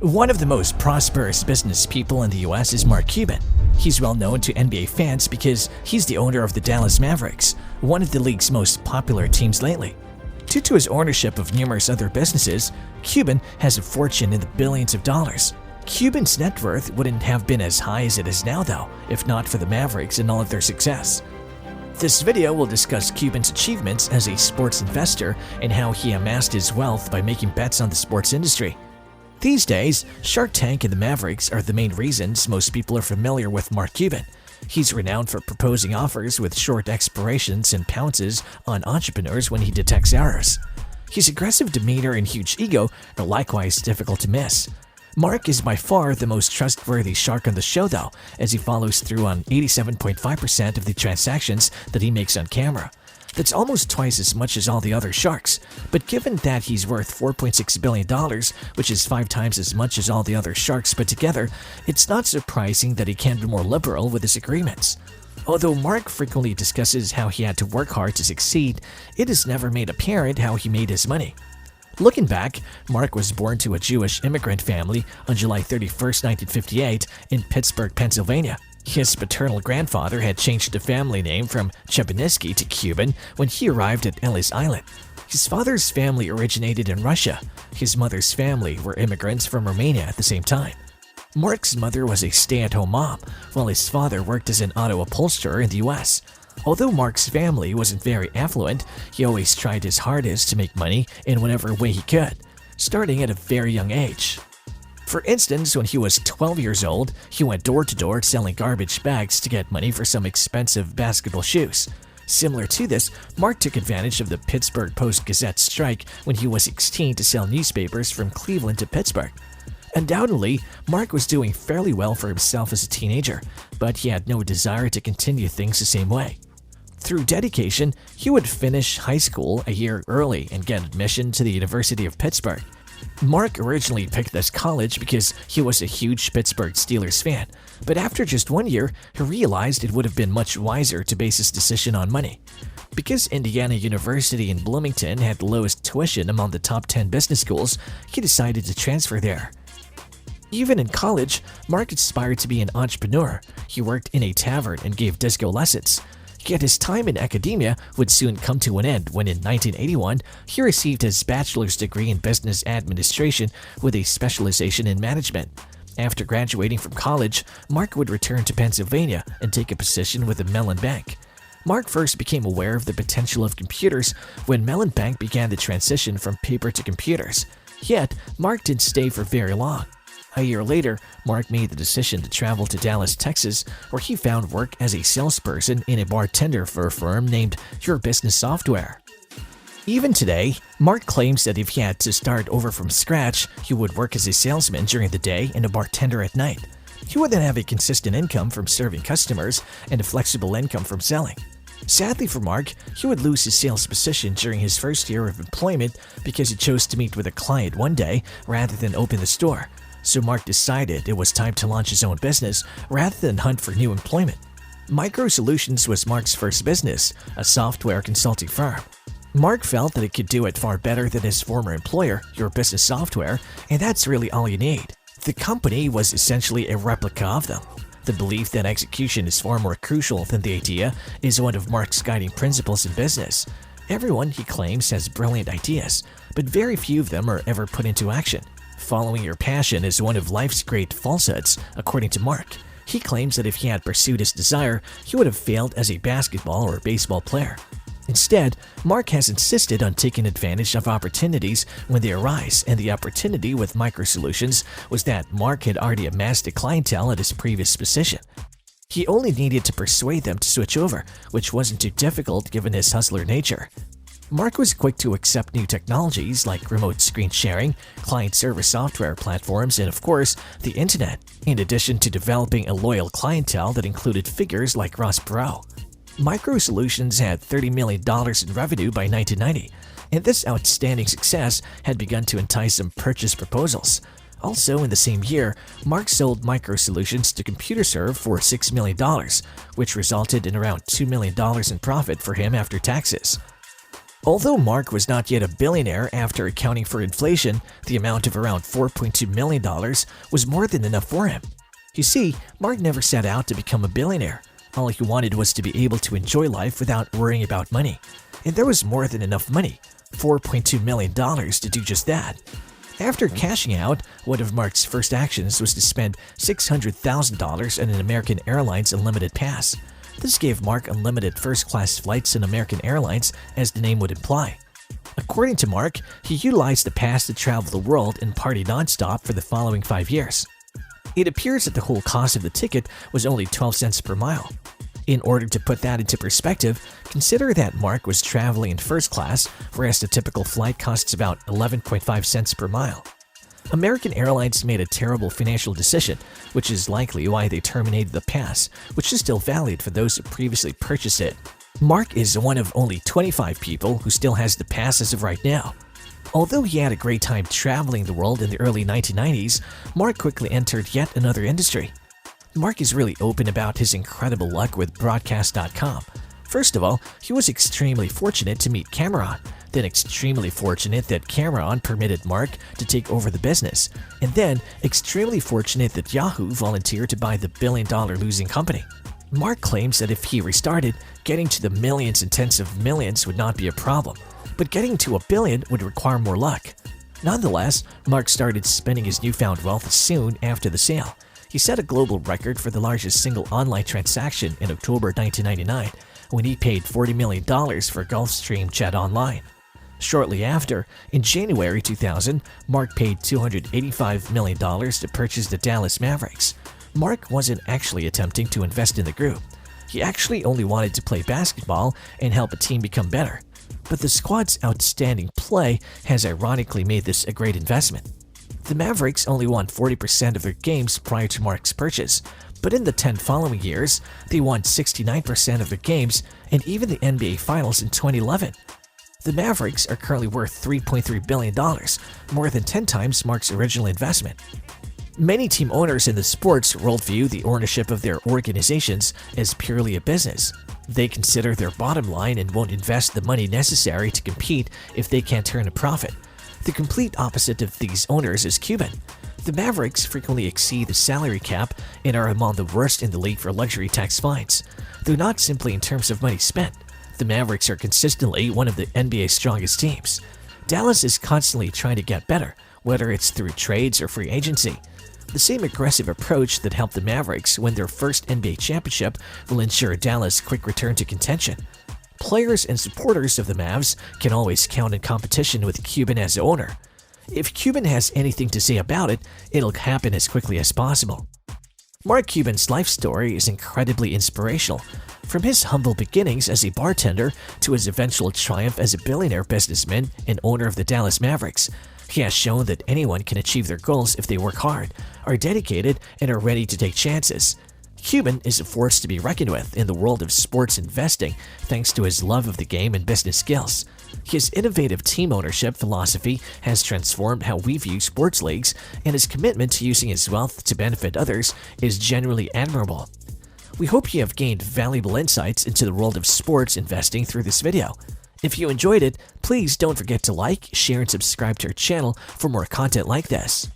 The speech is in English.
One of the most prosperous business people in the US is Mark Cuban. He's well known to NBA fans because he's the owner of the Dallas Mavericks, one of the league's most popular teams lately. Due to his ownership of numerous other businesses, Cuban has a fortune in the billions of dollars. Cuban's net worth wouldn't have been as high as it is now though, if not for the Mavericks and all of their success. This video will discuss Cuban's achievements as a sports investor and how he amassed his wealth by making bets on the sports industry. These days, Shark Tank and the Mavericks are the main reasons most people are familiar with Mark Cuban. He's renowned for proposing offers with short expirations and pounces on entrepreneurs when he detects errors. His aggressive demeanor and huge ego are likewise difficult to miss. Mark is by far the most trustworthy shark on the show though, as he follows through on 87.5% of the transactions that he makes on camera. That's almost twice as much as all the other sharks, but given that he's worth $4.6 billion, which is 5 times as much as all the other sharks put together, it's not surprising that he can't be more liberal with his agreements. Although Mark frequently discusses how he had to work hard to succeed, it is never made apparent how he made his money. Looking back, Mark was born to a Jewish immigrant family on July 31, 1958 in Pittsburgh, Pennsylvania. His paternal grandfather had changed the family name from Chebaniski to Cuban when he arrived at Ellis Island. His father's family originated in Russia. His mother's family were immigrants from Romania at the same time. Mark's mother was a stay-at-home mom, while his father worked as an auto upholsterer in the US. Although Mark's family wasn't very affluent, he always tried his hardest to make money in whatever way he could, starting at a very young age. For instance, when he was 12 years old, he went door-to-door selling garbage bags to get money for some expensive basketball shoes. Similar to this, Mark took advantage of the Pittsburgh Post-Gazette strike when he was 16 to sell newspapers from Cleveland to Pittsburgh. Undoubtedly, Mark was doing fairly well for himself as a teenager, but he had no desire to continue things the same way. Through dedication, he would finish high school a year early and get admission to the University of Pittsburgh. Mark originally picked this college because he was a huge Pittsburgh Steelers fan, but after just 1 year, he realized it would have been much wiser to base his decision on money. Because Indiana University in Bloomington had the lowest tuition among the top 10 business schools, he decided to transfer there. Even in college, Mark aspired to be an entrepreneur. He worked in a tavern and gave disco lessons. Yet his time in academia would soon come to an end when in 1981, he received his bachelor's degree in business administration with a specialization in management. After graduating from college, Mark would return to Pennsylvania and take a position with the Mellon Bank. Mark first became aware of the potential of computers when Mellon Bank began the transition from paper to computers. Yet, Mark didn't stay for very long. A year later, Mark made the decision to travel to Dallas, Texas, where he found work as a salesperson and a bartender for a firm named Your Business Software. Even today, Mark claims that if he had to start over from scratch, he would work as a salesman during the day and a bartender at night. He would then have a consistent income from serving customers and a flexible income from selling. Sadly for Mark, he would lose his sales position during his first year of employment because he chose to meet with a client one day rather than open the store. So Mark decided it was time to launch his own business rather than hunt for new employment. Micro Solutions was Mark's first business, a software consulting firm. Mark felt that it could do it far better than his former employer, Your Business Software, and that's really all you need. The company was essentially a replica of them. The belief that execution is far more crucial than the idea is one of Mark's guiding principles in business. Everyone, he claims, has brilliant ideas, but very few of them are ever put into action. Following your passion is one of life's great falsehoods, according to Mark. He claims that if he had pursued his desire, he would have failed as a basketball or baseball player. Instead, Mark has insisted on taking advantage of opportunities when they arise, and the opportunity with Micro Solutions was that Mark had already amassed a clientele at his previous position. He only needed to persuade them to switch over, which wasn't too difficult given his hustler nature. Mark was quick to accept new technologies like remote screen sharing, client-server software platforms, and of course, the internet, in addition to developing a loyal clientele that included figures like Ross Perot. Micro Solutions had $30 million in revenue by 1990, and this outstanding success had begun to entice some purchase proposals. Also in the same year, Mark sold Micro Solutions to ComputerServe for $6 million, which resulted in around $2 million in profit for him after taxes. Although Mark was not yet a billionaire after accounting for inflation, the amount of around $4.2 million was more than enough for him. You see, Mark never set out to become a billionaire. All he wanted was to be able to enjoy life without worrying about money. And there was more than enough money, $4.2 million, to do just that. After cashing out, one of Mark's first actions was to spend $600,000 on an American Airlines Unlimited pass. This gave Mark unlimited first-class flights on American Airlines, as the name would imply. According to Mark, he utilized the pass to travel the world and party nonstop for the following 5 years. It appears that the whole cost of the ticket was only 12 cents per mile. In order to put that into perspective, consider that Mark was traveling in first class, whereas the typical flight costs about 11.5 cents per mile. American Airlines made a terrible financial decision, which is likely why they terminated the pass, which is still valid for those who previously purchased it. Mark is one of only 25 people who still has the pass as of right now. Although he had a great time traveling the world in the early 1990s, Mark quickly entered yet another industry. Mark is really open about his incredible luck with broadcast.com. First of all, he was extremely fortunate to meet Cameron, then extremely fortunate that Cameron permitted Mark to take over the business, and then extremely fortunate that Yahoo volunteered to buy the billion-dollar losing company. Mark claims that if he restarted, getting to the millions and tens of millions would not be a problem, but getting to $1 billion would require more luck. Nonetheless, Mark started spending his newfound wealth soon after the sale. He set a global record for the largest single online transaction in October 1999, when he paid $40 million for Gulfstream Jet Online. Shortly after, in January 2000, Mark paid $285 million to purchase the Dallas Mavericks. Mark wasn't actually attempting to invest in the group. He actually only wanted to play basketball and help a team become better. But the squad's outstanding play has ironically made this a great investment. The Mavericks only won 40% of their games prior to Mark's purchase, but in the 10 following years, they won 69% of their games and even the NBA Finals in 2011. The Mavericks are currently worth $3.3 billion, more than 10 times Mark's original investment. Many team owners in the sports world view the ownership of their organizations as purely a business. They consider their bottom line and won't invest the money necessary to compete if they can't turn a profit. The complete opposite of these owners is Cuban. The Mavericks frequently exceed the salary cap and are among the worst in the league for luxury tax fines, though not simply in terms of money spent. The Mavericks are consistently one of the NBA's strongest teams. Dallas is constantly trying to get better, whether it's through trades or free agency. The same aggressive approach that helped the Mavericks win their first NBA championship will ensure Dallas' quick return to contention. Players and supporters of the Mavs can always count in competition with Cuban as owner. If Cuban has anything to say about it, it'll happen as quickly as possible. Mark Cuban's life story is incredibly inspirational. From his humble beginnings as a bartender to his eventual triumph as a billionaire businessman and owner of the Dallas Mavericks, he has shown that anyone can achieve their goals if they work hard, are dedicated, and are ready to take chances. Cuban is a force to be reckoned with in the world of sports investing thanks to his love of the game and business skills. His innovative team ownership philosophy has transformed how we view sports leagues, and his commitment to using his wealth to benefit others is genuinely admirable. We hope you have gained valuable insights into the world of sports investing through this video. If you enjoyed it, please don't forget to like, share, and subscribe to our channel for more content like this.